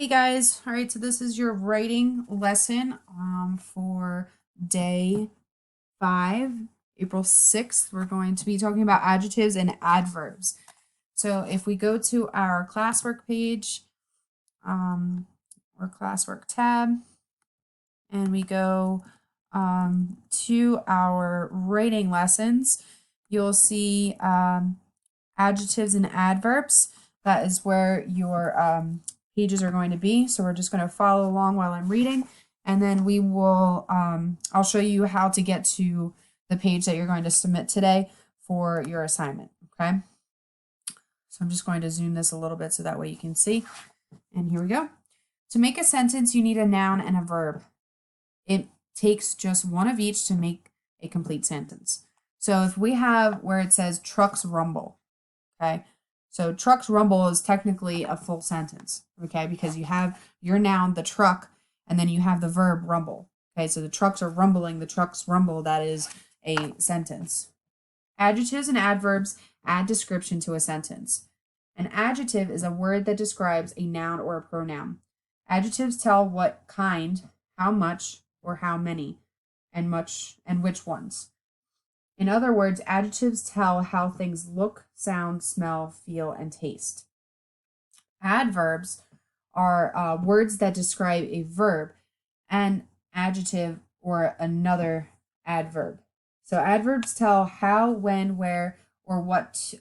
Hey guys, all right, so this is your writing lesson for day 5, April 6th. We're going to be talking about adjectives and adverbs. So if we go to our classwork page or classwork tab, and we go to our writing lessons, you'll see adjectives and adverbs. That is where your pages are going to be. So we're just going to follow along while I'm reading, and then we will, I'll show you how to get to the page that you're going to submit today for your assignment, okay? So I'm just going to zoom this a little bit so that way you can see. And here we go. To make a sentence, you need a noun and a verb. It takes just one of each to make a complete sentence. So if we have where it says trucks rumble, okay? So trucks rumble is technically a full sentence, okay? Because you have your noun, the truck, and then you have the verb rumble, okay? So the trucks are rumbling, the trucks rumble, that is a sentence. Adjectives and adverbs add description to a sentence. An adjective is a word that describes a noun or a pronoun. Adjectives tell what kind, how much, or how many, and which ones. In other words, adjectives tell how things look, sound, smell, feel, and taste. Adverbs are words that describe a verb, an adjective, or another adverb. So adverbs tell how, when, where, or what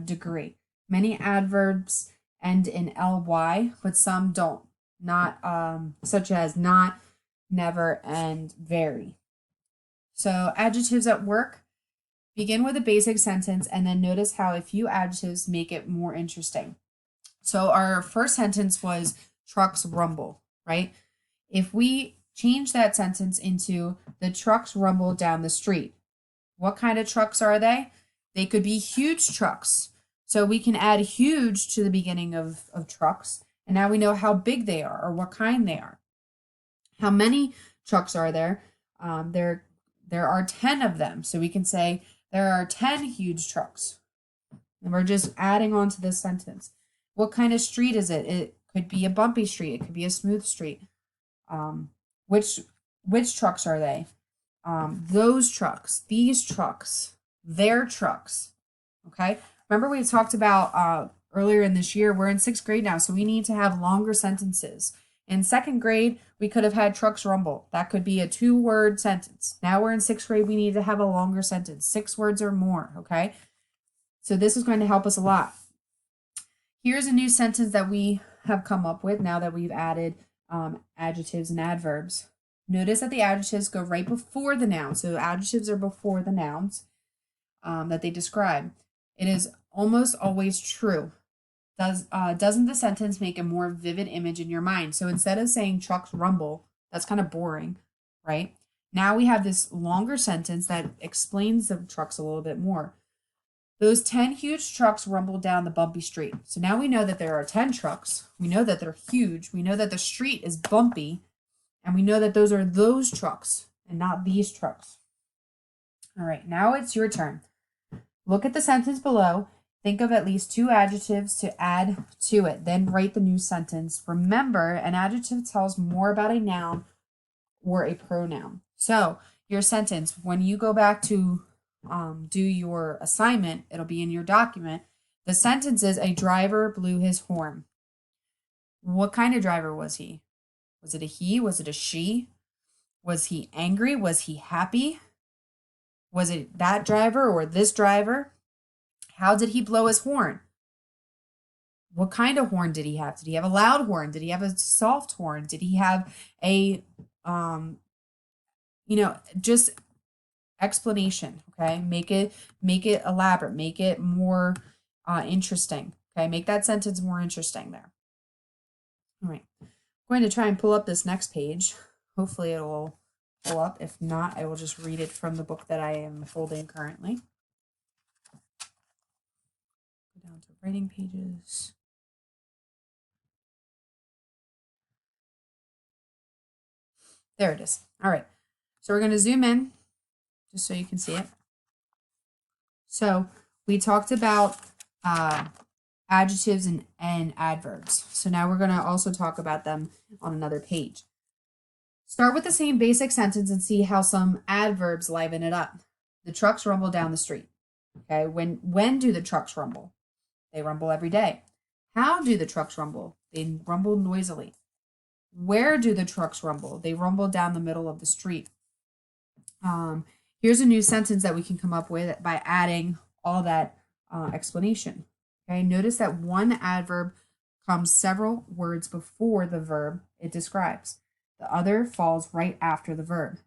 degree. Many adverbs end in ly, but some don't. Not such as not, never, and very. So adjectives at work. Begin with a basic sentence and then notice how a few adjectives make it more interesting. So our first sentence was trucks rumble, right? If we change that sentence into the trucks rumble down the street, what kind of trucks are they? They could be huge trucks. So we can add huge to the beginning of trucks. And now we know how big they are or what kind they are. How many trucks are there? There are 10 of them. So we can say there are 10 huge trucks. And we're just adding on to this sentence. What kind of street is it? It could be a bumpy street. It could be a smooth street. Which trucks are they? Those trucks, these trucks, their trucks. Okay. Remember we talked about earlier in this year, we're in 6th grade now, so we need to have longer sentences. In 2nd grade, we could have had trucks rumble. That could be a 2-word sentence. Now we're in 6th grade, we need to have a longer sentence, 6 words or more, okay? So this is going to help us a lot. Here's a new sentence that we have come up with now that we've added adjectives and adverbs. Notice that the adjectives go right before the noun. So adjectives are before the nouns that they describe. It is almost always true. Doesn't the sentence make a more vivid image in your mind? So instead of saying trucks rumble, that's kind of boring, right? Now we have this longer sentence that explains the trucks a little bit more. Those 10 huge trucks rumbled down the bumpy street. So now we know that there are 10 trucks. We know that they're huge. We know that the street is bumpy. And we know that those are those trucks and not these trucks. All right, now it's your turn. Look at the sentence below. Think of at least 2 adjectives to add to it. Then write the new sentence. Remember, an adjective tells more about a noun or a pronoun. So your sentence, when you go back to do your assignment, it'll be in your document. The sentence is, a driver blew his horn. What kind of driver was he? Was it a he? Was it a she? Was he angry? Was he happy? Was it that driver or this driver? How did he blow his horn? What kind of horn did he have? Did he have a loud horn? Did he have a soft horn? Did he have a, just explanation, okay? Make it elaborate, make it more interesting, okay? Make that sentence more interesting there. All right, I'm going to try and pull up this next page. Hopefully it will pull up. If not, I will just read it from the book that I am holding currently. Go down to writing pages. There it is. All right, so we're going to zoom in just so you can see it. So we talked about adjectives and adverbs. So now we're going to also talk about them on another page. Start with the same basic sentence and see how some adverbs liven it up. The trucks rumble down the street. Okay, when do the trucks rumble? They rumble every day. How do the trucks rumble? They rumble noisily. Where do the trucks rumble? They rumble down the middle of the street. Here's a new sentence that we can come up with by adding all that explanation. Okay, notice that one adverb comes several words before the verb it describes. The other falls right after the verb.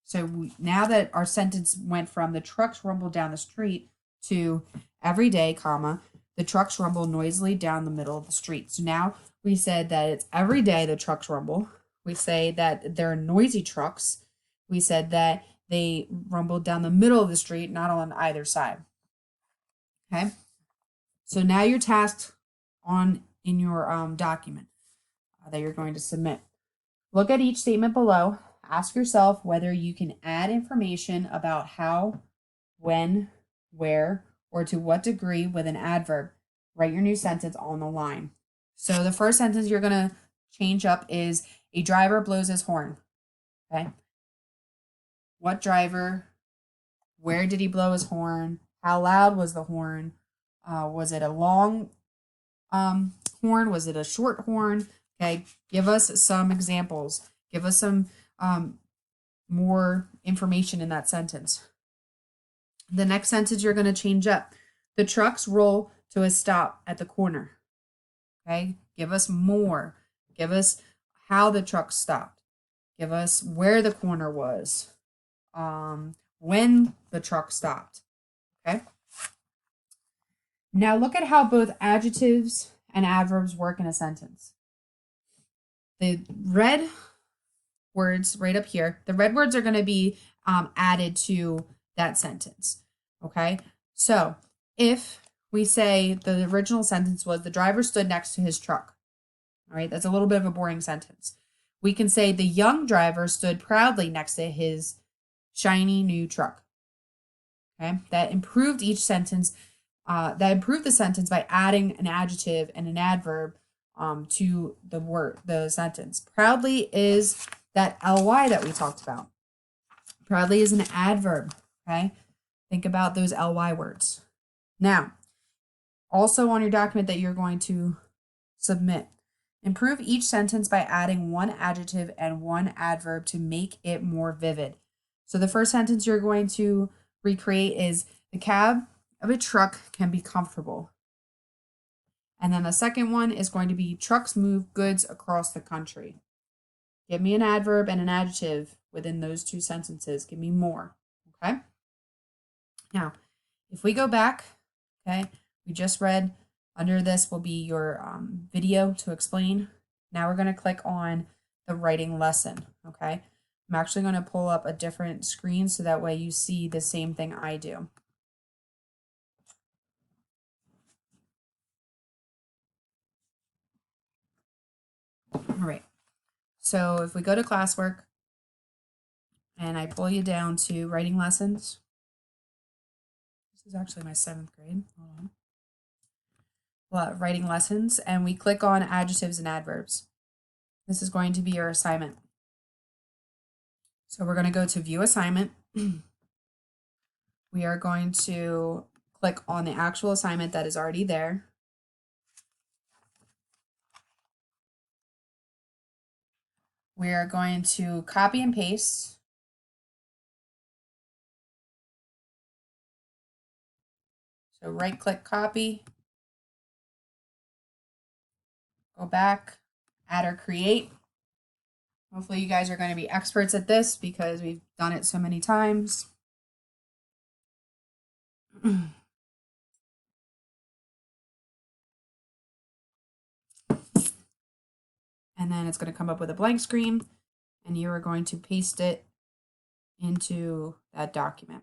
So now that our sentence went from the trucks rumble down the street to every day, comma, the trucks rumble noisily down the middle of the street. So now we said that it's every day the trucks rumble. We say that they're noisy trucks. We said that they rumble down the middle of the street, not on either side. Okay. So now you're tasked in your document that you're going to submit. Look at each statement below. Ask yourself whether you can add information about how, when, where, or to what degree with an adverb. Write your new sentence on the line. So the first sentence you're going to change up is a driver blows his horn. Okay. What driver? Where did he blow his horn? How loud was the horn? Was it a long horn? Was it a short horn? Okay, give us some examples. Give us some more information in that sentence. The next sentence you're going to change up. The trucks roll to a stop at the corner. Okay, give us more. Give us how the truck stopped. Give us where the corner was. When the truck stopped. Okay. Now look at how both adjectives and adverbs work in a sentence. The red words right up here, the red words are going to be added to that sentence. Okay. So if we say the original sentence was the driver stood next to his truck. All right. That's a little bit of a boring sentence. We can say the young driver stood proudly next to his shiny new truck. Okay. That improved each sentence. That improved the sentence by adding an adjective and an adverb to the sentence. Proudly is that ly that we talked about. Proudly is an adverb. Okay. Think about those ly words. Now, also on your document that you're going to submit, improve each sentence by adding one adjective and one adverb to make it more vivid. So the first sentence you're going to recreate is the cab of a truck can be comfortable. And then the second one is going to be trucks move goods across the country. Give me an adverb and an adjective within those two sentences. Give me more. Okay. Now, if we go back, okay, we just read under this will be your video to explain. Now we're going to click on the writing lesson. Okay. I'm actually going to pull up a different screen so that way you see the same thing I do. All right. So if we go to classwork and I pull you down to writing lessons, this is actually my 7th grade. Hold on. Writing lessons, and we click on adjectives and adverbs. This is going to be your assignment. So we're going to go to view assignment. We are going to click on the actual assignment that is already there. We are going to copy and paste. So right click copy. Go back, add or create. Hopefully you guys are going to be experts at this because we've done it so many times. And then it's going to come up with a blank screen and you are going to paste it into that document.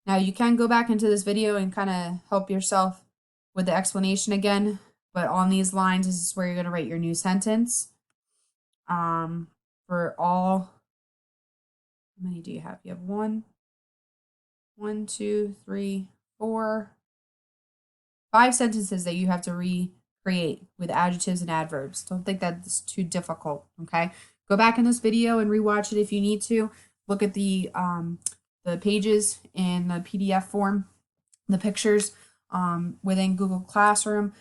Now you can go back into this video and kind of help yourself with the explanation again, but on these lines, this is where you're going to write your new sentence. For all, how many do you have? You have 1, 2, 3, 5 sentences that you have to recreate with adjectives and adverbs. Don't think that's too difficult, okay? Go back in this video and rewatch it if you need to. Look at the pages in the PDF form, the pictures within Google Classroom.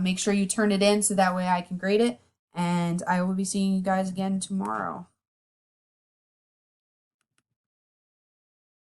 Make sure you turn it in so that way I can grade it. And I will be seeing you guys again tomorrow.